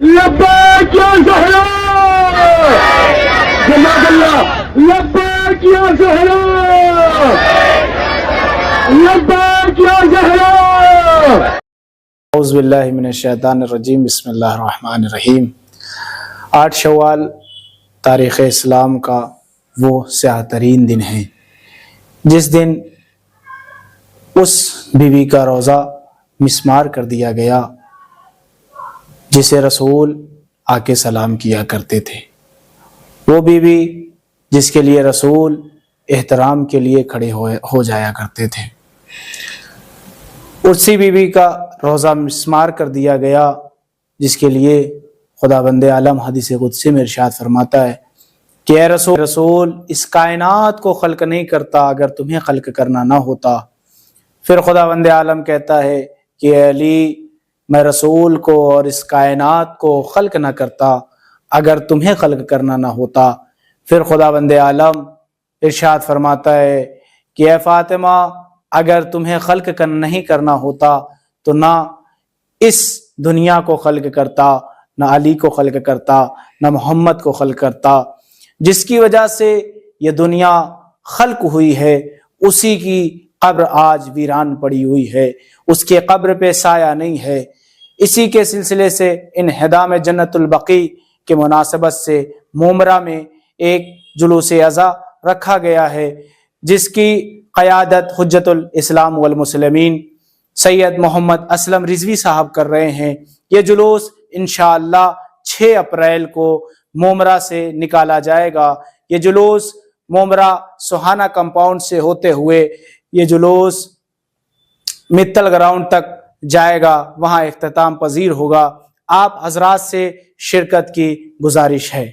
لبیک یا زہرا جزاک اللہ لبیک یا زہرا لبیک یا زہرا اعوذ باللہ من الشیطان الرجیم بسم اللہ الرحمن الرحیم 8 شوال تاریخ اسلام کا وہ سیاہ ترین دن ہے جس دن اس بیوی کا روزہ مسمار کر دیا گیا جسے رسول آ کے سلام کیا کرتے تھے۔ وہ بیوی جس کے لیے رسول احترام کے لیے کھڑے ہو جایا کرتے تھے، اسی بیوی کا روزہ مسمار کر دیا گیا جس کے لیے خدا بند عالم حدیث قدسی میں ارشاد فرماتا ہے کہ اے رسول اس کائنات کو خلق نہیں کرتا اگر تمہیں خلق کرنا نہ ہوتا۔ پھر خدا بند عالم کہتا ہے کہ اے علی میں رسول کو اور اس کائنات کو خلق نہ کرتا اگر تمہیں خلق کرنا نہ ہوتا۔ پھر خدا بند عالم ارشاد فرماتا ہے کہ اے فاطمہ اگر تمہیں خلق نہیں کرنا ہوتا تو نہ اس دنیا کو خلق کرتا، نہ علی کو خلق کرتا، نہ محمد کو خلق کرتا۔ جس کی وجہ سے یہ دنیا خلق ہوئی ہے اسی کی قبر آج ویران پڑی ہوئی ہے، اس کے قبر پہ سایہ نہیں ہے۔ اسی کے سلسلے سے انہدام جنت البقیع کے مناسبت سے مومرا میں ایک جلوس عزا رکھا گیا ہے جس کی قیادت حجت الاسلام والمسلمین سید محمد اسلم رضوی صاحب کر رہے ہیں۔ یہ جلوس انشاءاللہ 6 اپریل کو مومرا سے نکالا جائے گا۔ یہ جلوس مومرا سہانا کمپاؤنڈ سے ہوتے ہوئے یہ جلوس متل گراؤنڈ تک جائے گا، وہاں اختتام پذیر ہوگا۔ آپ حضرات سے شرکت کی گزارش ہے۔